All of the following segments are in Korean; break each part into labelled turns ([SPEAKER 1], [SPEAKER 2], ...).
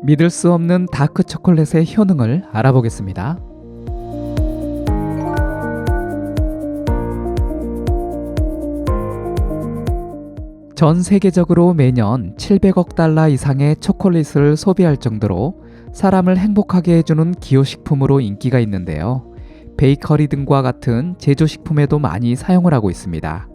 [SPEAKER 1] 믿을 수 없는 다크 초콜릿의 효능을 알아보겠습니다. 전 세계적으로 매년 700억 달러 이상의 초콜릿을 소비할 정도로 사람을 행복하게 해주는 기호식품으로 인기가 있는데요. 베이커리 등과 같은 제조식품에도 많이 사용을 하고 있습니다.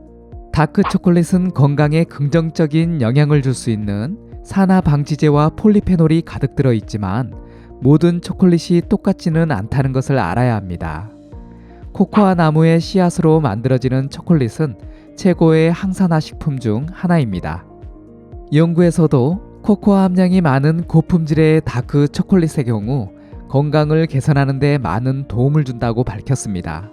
[SPEAKER 1] 다크 초콜릿은 건강에 긍정적인 영향을 줄 수 있는 산화 방지제와 폴리페놀이 가득 들어 있지만 모든 초콜릿이 똑같지는 않다는 것을 알아야 합니다. 코코아 나무의 씨앗으로 만들어지는 초콜릿은 최고의 항산화 식품 중 하나입니다. 연구에서도 코코아 함량이 많은 고품질의 다크 초콜릿의 경우 건강을 개선하는 데 많은 도움을 준다고 밝혔습니다.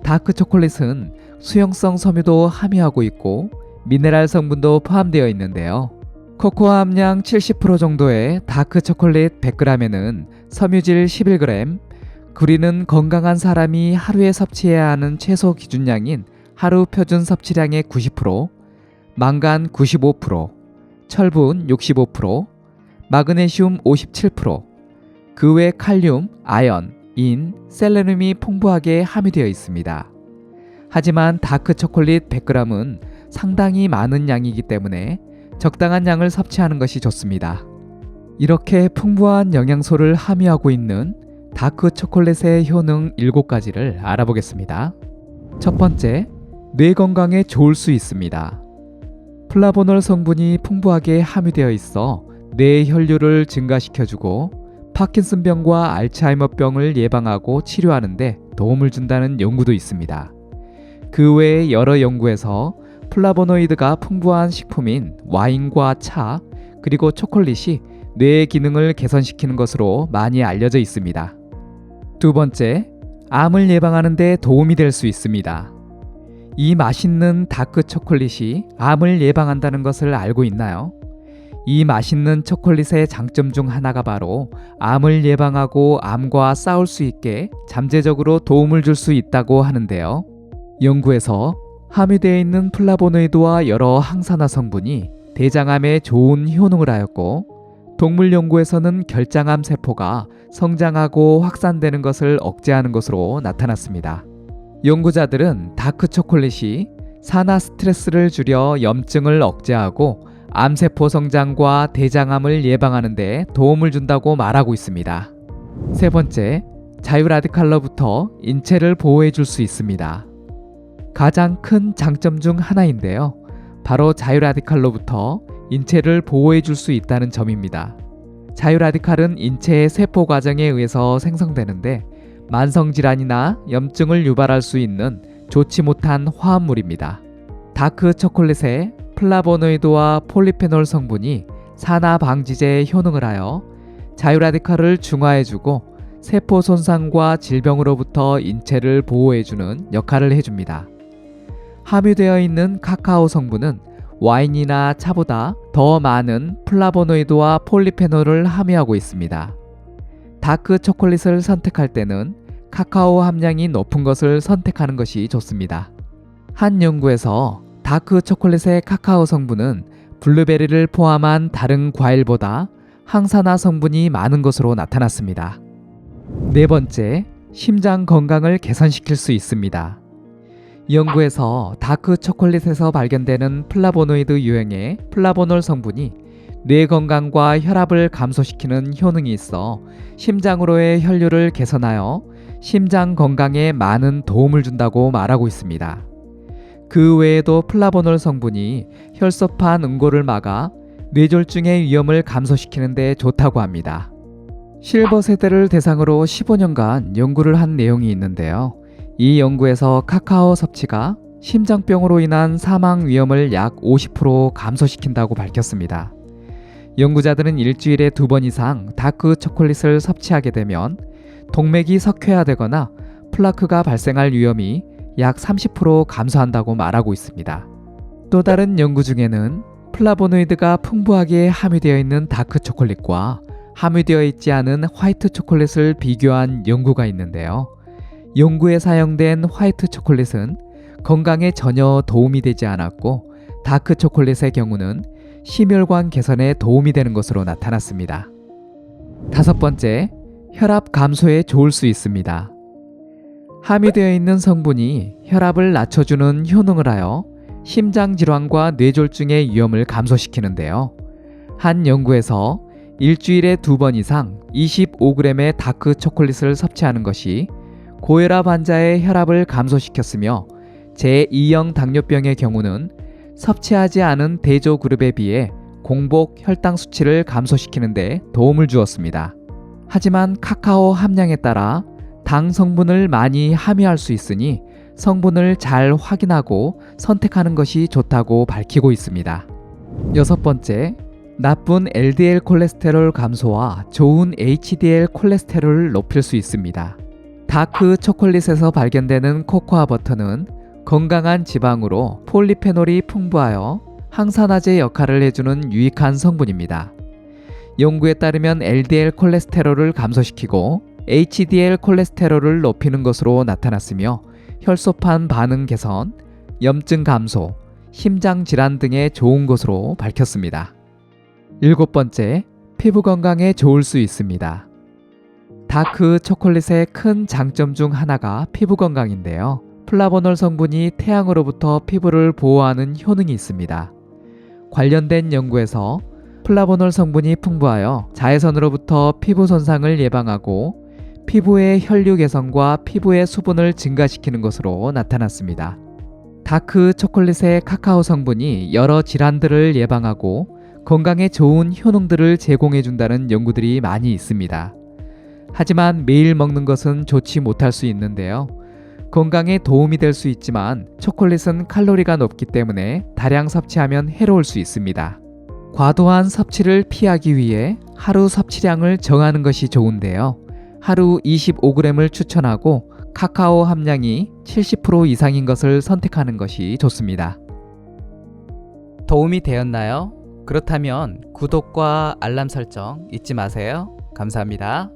[SPEAKER 1] 다크 초콜릿은 수용성 섬유도 함유하고 있고 미네랄 성분도 포함되어 있는데요. 코코아 함량 70% 정도의 다크 초콜릿 100g에는 섬유질 11g, 구리는 건강한 사람이 하루에 섭취해야 하는 최소 기준량인 하루 표준 섭취량의 90%, 망간 95%, 철분 65%, 마그네슘 57%, 그 외 칼륨, 아연, 인, 셀레늄이 풍부하게 함유되어 있습니다. 하지만 다크 초콜릿 100g은 상당히 많은 양이기 때문에 적당한 양을 섭취하는 것이 좋습니다. 이렇게 풍부한 영양소를 함유하고 있는 다크 초콜릿의 효능 7가지를 알아보겠습니다. 첫 번째, 뇌 건강에 좋을 수 있습니다. 플라보놀 성분이 풍부하게 함유되어 있어 뇌의 혈류를 증가시켜주고 파킨슨병과 알츠하이머병을 예방하고 치료하는 데 도움을 준다는 연구도 있습니다. 그 외에 여러 연구에서 플라보노이드가 풍부한 식품인 와인과 차, 그리고 초콜릿이 뇌의 기능을 개선시키는 것으로 많이 알려져 있습니다. 두 번째, 암을 예방하는 데 도움이 될 수 있습니다. 이 맛있는 다크 초콜릿이 암을 예방한다는 것을 알고 있나요? 이 맛있는 초콜릿의 장점 중 하나가 바로 암을 예방하고 암과 싸울 수 있게 잠재적으로 도움을 줄 수 있다고 하는데요. 연구에서 함유되어 있는 플라보노이드와 여러 항산화 성분이 대장암에 좋은 효능을 하였고, 동물 연구에서는 결장암 세포가 성장하고 확산되는 것을 억제하는 것으로 나타났습니다. 연구자들은 다크 초콜릿이 산화 스트레스를 줄여 염증을 억제하고 암세포 성장과 대장암을 예방하는 데 도움을 준다고 말하고 있습니다. 세 번째, 자유라디칼로부터 인체를 보호해 줄 수 있습니다. 가장 큰 장점 중 하나인데요. 바로 자유라디칼로부터 인체를 보호해 줄 수 있다는 점입니다. 자유라디칼은 인체의 세포 과정에 의해서 생성되는데 만성질환이나 염증을 유발할 수 있는 좋지 못한 화합물입니다. 다크 초콜릿의 플라보노이드와 폴리페놀 성분이 산화 방지제의 효능을 하여 자유라디칼을 중화해주고 세포 손상과 질병으로부터 인체를 보호해주는 역할을 해줍니다. 함유되어 있는 카카오 성분은 와인이나 차보다 더 많은 플라보노이드와 폴리페놀을 함유하고 있습니다. 다크 초콜릿을 선택할 때는 카카오 함량이 높은 것을 선택하는 것이 좋습니다. 한 연구에서 다크 초콜릿의 카카오 성분은 블루베리를 포함한 다른 과일보다 항산화 성분이 많은 것으로 나타났습니다. 네 번째, 심장 건강을 개선시킬 수 있습니다. 연구에서 다크 초콜릿에서 발견되는 플라보노이드 유형의 플라보놀 성분이 뇌 건강과 혈압을 감소시키는 효능이 있어 심장으로의 혈류를 개선하여 심장 건강에 많은 도움을 준다고 말하고 있습니다. 그 외에도 플라보놀 성분이 혈소판 응고를 막아 뇌졸중의 위험을 감소시키는 데 좋다고 합니다. 실버 세대를 대상으로 15년간 연구를 한 내용이 있는데요. 이 연구에서 카카오 섭취가 심장병으로 인한 사망 위험을 약 50% 감소시킨다고 밝혔습니다. 연구자들은 일주일에 2번 이상 다크 초콜릿을 섭취하게 되면 동맥이 석회화되거나 플라크가 발생할 위험이 약 30% 감소한다고 말하고 있습니다. 또 다른 연구 중에는 플라보노이드가 풍부하게 함유되어 있는 다크 초콜릿과 함유되어 있지 않은 화이트 초콜릿을 비교한 연구가 있는데요. 연구에 사용된 화이트 초콜릿은 건강에 전혀 도움이 되지 않았고 다크 초콜릿의 경우는 심혈관 개선에 도움이 되는 것으로 나타났습니다. 다섯 번째, 혈압 감소에 좋을 수 있습니다. 함유되어 있는 성분이 혈압을 낮춰주는 효능을 하여 심장질환과 뇌졸중의 위험을 감소시키는데요. 한 연구에서 일주일에 2번 이상 25g의 다크 초콜릿을 섭취하는 것이 고혈압 환자의 혈압을 감소시켰으며 제2형 당뇨병의 경우는 섭취하지 않은 대조 그룹에 비해 공복 혈당 수치를 감소시키는 데 도움을 주었습니다. 하지만 카카오 함량에 따라 당 성분을 많이 함유할 수 있으니 성분을 잘 확인하고 선택하는 것이 좋다고 밝히고 있습니다. 여섯 번째, 나쁜 LDL 콜레스테롤 감소와 좋은 HDL 콜레스테롤을 높일 수 있습니다. 다크 초콜릿에서 발견되는 코코아 버터는 건강한 지방으로 폴리페놀이 풍부하여 항산화제 역할을 해주는 유익한 성분입니다. 연구에 따르면 LDL 콜레스테롤을 감소시키고 HDL 콜레스테롤을 높이는 것으로 나타났으며 혈소판 반응 개선, 염증 감소, 심장 질환 등에 좋은 것으로 밝혔습니다. 일곱 번째, 피부 건강에 좋을 수 있습니다. 다크 초콜릿의 큰 장점 중 하나가 피부 건강인데요. 플라보놀 성분이 태양으로부터 피부를 보호하는 효능이 있습니다. 관련된 연구에서 플라보놀 성분이 풍부하여 자외선으로부터 피부 손상을 예방하고 피부의 혈류 개선과 피부의 수분을 증가시키는 것으로 나타났습니다. 다크 초콜릿의 카카오 성분이 여러 질환들을 예방하고 건강에 좋은 효능들을 제공해준다는 연구들이 많이 있습니다. 하지만 매일 먹는 것은 좋지 못할 수 있는데요. 건강에 도움이 될 수 있지만 초콜릿은 칼로리가 높기 때문에 다량 섭취하면 해로울 수 있습니다. 과도한 섭취를 피하기 위해 하루 섭취량을 정하는 것이 좋은데요. 하루 25g을 추천하고 카카오 함량이 70% 이상인 것을 선택하는 것이 좋습니다. 도움이 되었나요? 그렇다면 구독과 알람 설정 잊지 마세요. 감사합니다.